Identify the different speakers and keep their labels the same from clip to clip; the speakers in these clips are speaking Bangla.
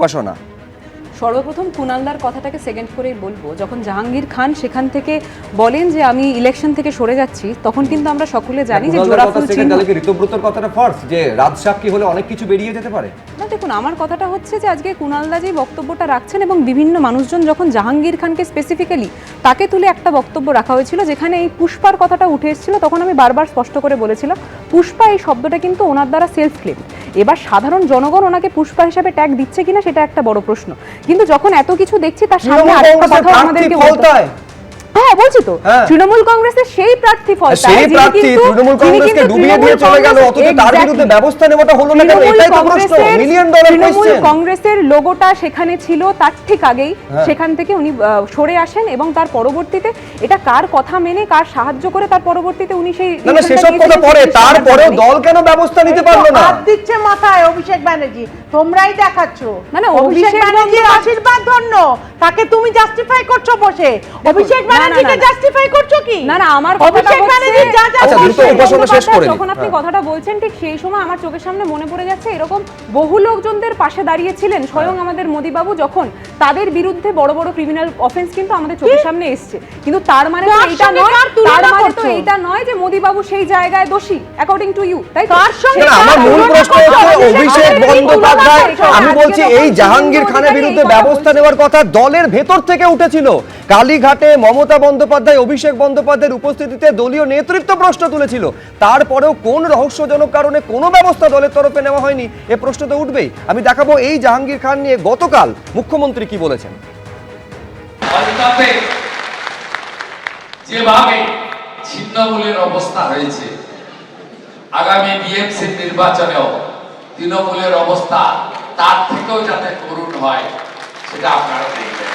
Speaker 1: উপাসনা।
Speaker 2: সর্বপ্রথম কুণালদার কথাটাকে সেকেন্ড করেই বলবো, যখন জাহাঙ্গীর খান সেখান থেকে বলেন যে আমি ইলেকশন থেকে সরে যাচ্ছি, তখন কিন্তু আমরা সকলে জানি যে জোড়াফুল চিহ্ন।
Speaker 1: ঋতব্রতর কথাটা ফার্স্ট, যে রাজসাক্ষী হলে অনেক কিছু বেরিয়ে যেতে পারে।
Speaker 2: না দেখুন, আমার কথাটা হচ্ছে যে আজকে কুণালদা যে বক্তব্যটা রাখছেন এবং বিভিন্ন মানুষজন যখন জাহাঙ্গীর খানকে স্পেসিফিক্যালি তাকে তুলে একটা বক্তব্য রাখা হয়েছিল যেখানে এই পুষ্পার কথাটা উঠে এসেছিল, তখন আমি বারবার স্পষ্ট করে বলেছিলাম পুষ্পা এই শব্দটা কিন্তু ওনার দ্বারা সেলফ ক্লেম। এবার সাধারণ জনগণ ওনাকে পুষ্পা হিসাবে ট্যাগ দিচ্ছে কিনা সেটা একটা বড় প্রশ্ন, কিন্তু যখন এত কিছু দেখছি তার সামনে আরেকটা কথা আমাদেরকে বলতে হয়। হ্যাঁ বলছি তো, তৃণমূল কংগ্রেসের সেই প্রার্থী
Speaker 1: সেই প্রার্থী তৃণমূল কংগ্রেসকে ডুবিয়ে দিয়ে চলে গেল, অথচ তার বিরুদ্ধে ব্যবস্থা নেওয়াটা হলো না কেন? এটাই তো প্রশ্ন, মিলিয়ন ডলার কোশ্চেন।
Speaker 2: তৃণমূল কংগ্রেসের লোগোটা সেখানে ছিল, তার ঠিক আগেই সেখান থেকে উনি সরে আসেন এবং তার পরবর্তীতে এটা কার কথা মেনে কার সাহায্য করে তার পরবর্তীতে উনি সেই
Speaker 1: না সেসব কথা পরে, তারপরেও দল কেন ব্যবস্থা নিতে পারলো না?
Speaker 3: হাত দিচ্ছে মাথায় অভিষেক ব্যানার্জি, তোমরাই দেখাচ্ছো।
Speaker 2: না না,
Speaker 3: অভিষেক ব্যানার্জির আশীর্বাদ ধন্য, তাকে তুমি জাস্টিফাই করছো বসে। অভিষেক ব্যানার্জিকে জাস্টিফাই করছো কি?
Speaker 2: না না, আমার কথাটা
Speaker 3: ব্যানার্জি যা যা
Speaker 2: যখন আপনি কথাটা বলছেন ঠিক সেই সময় আমার চোখের সামনে মনে পড়ে যাচ্ছে এরকম বহু লোকজনদের পাশে দাঁড়িয়েছিলেন স্বয়ং আমাদের মোদিবাবু, যখন তাদের বিরুদ্ধে বড় বড় ক্রিমিনাল অফেন্স কিন্তু আমাদের চোখের সামনে এসছে, কিন্তু তার মানে তো এইটা নয়, তার মানে তো এইটা নয় যে মোদিবাবু সেই জায়গায় দোষী অ্যাকর্ডিং টু ইউ, তাই তো?
Speaker 1: আমার মূল প্রশ্ন হচ্ছে অভিষেক বন্দ্যোপাধ্যায়, আমি বলছি এই জাহাঙ্গীর খানের বিরুদ্ধে ব্যবস্থা নেওয়ার কথা দলের ভেতর থেকে উঠেছিল। কালীঘাটে মমতা বন্দ্যোপাধ্যায় অভিষেক বন্দ্যোপাধ্যায়ের উপস্থিতিতে দলীয় নেতৃত্ব প্রশ্ন তুলেছিল, তারপরেও কোন রহস্যজনক কারণে কোনো ব্যবস্থা দলের তরফে নেওয়া হয়নি, এ প্রশ্ন তো উঠবেই। আমি দেখাবো এই জাহাঙ্গীর খান নিয়ে গতকাল মুখ্যমন্ত্রী কি বলেছেন।
Speaker 4: যেভাবে ছিন্নমূলের অবস্থা হয়েছে, আগামী বিএমসি নির্বাচনেও তৃণমূলের অবস্থা তার থেকেও যাতে করুণ হয় সেটা আপনারা দেখবেন।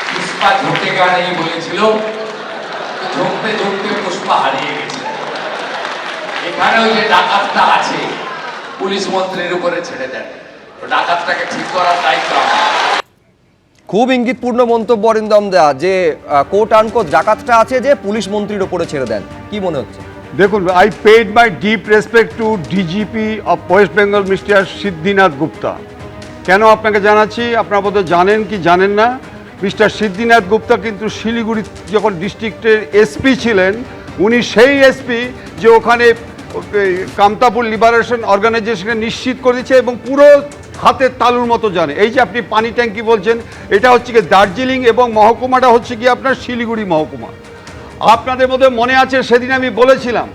Speaker 4: পুষ্পা ঝুঁকেগা নেই বলেছিল, ঝুঁকতে ঝুঁকতে পুষ্পা হারিয়ে গেছে। এখানে ওই যে ডাকাতটা আছে, পুলিশ মন্ত্রীর উপরে ছেড়ে দেন, ডাকাতটাকে ঠিক করার দায়িত্ব আমার।
Speaker 1: খুব ইঙ্গিতপূর্ণ মন্তব্য অরিন্দম দেয়া, যে কোট আনকোট ডাকাতটা আছে যে পুলিশ মন্ত্রীর উপরে ছেড়ে দেন, কি মনে হচ্ছে?
Speaker 5: দেখুন, I paid my deep respect to DGP of West Bengal mister Siddhinath Gupta. কেন আপনাকে জানাচ্ছি, আপনারা বোধহয় জানেন কি জানেন না, মিস্টার সিদ্ধিনাথ গুপ্তা কিন্তু শিলিগুড়ি যখন ডিস্ট্রিক্টের এসপি ছিলেন, উনি সেই এসপি যে ওখানে কামতাপুর লিবারেশন অর্গানাইজেশনকে নিশ্চিত করে দিচ্ছে এবং পুরো হাতের তালুর মতো জানে। এই যে আপনি পানি ট্যাঙ্কি বলছেন, এটা হচ্ছে কি দার্জিলিং এবং মহকুমাটা হচ্ছে কি আপনার শিলিগুড়ি মহকুমা। আপনাদের মধ্যে মনে আছে সেদিন আমি বলেছিলাম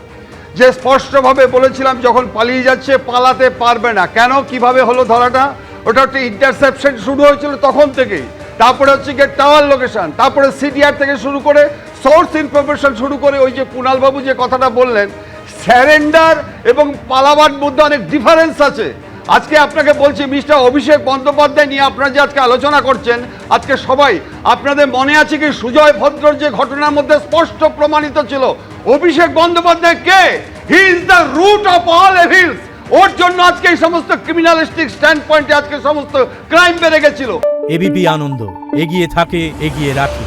Speaker 5: যে স্পষ্টভাবে বলেছিলাম যখন পালিয়ে যাচ্ছে পালাতে পারবে না। কেন, কিভাবে হলো ধরাটা? ওটা একটা ইন্টারসেপশন শুরু হয়েছিল তখন থেকেই, তারপরে হচ্ছে গিয়ে টাওয়ার লোকেশন, তারপরে সিডিআর থেকে শুরু করে সোর্স ইনফরমেশন শুরু করে ওই যে কুণালবাবু যে কথাটা বললেন, স্যারেন্ডার এবং পালাবার মধ্যে অনেক ডিফারেন্স আছে। আজকে আপনাকে বলছি মিস্টার অভিষেক বন্দ্যোপাধ্যায় নিয়ে আপনারা যে আজকে আলোচনা করছেন, আজকে সবাই আপনাদের মনে আছে কি সুজয় ভদ্রর যে ঘটনার মধ্যে স্পষ্ট প্রমাণিত ছিল অভিষেক বন্দ্যোপাধ্যায় কে? He is the root of all evils. ওর জন্য আজকে এই সমস্ত ক্রিমিনালিস্টিক স্ট্যান্ড পয়েন্টে আজকে সমস্ত ক্রাইম বেড়ে গেছিল।
Speaker 6: এবিপি আনন্দ, এগিয়ে থাকে, এগিয়ে রাখে।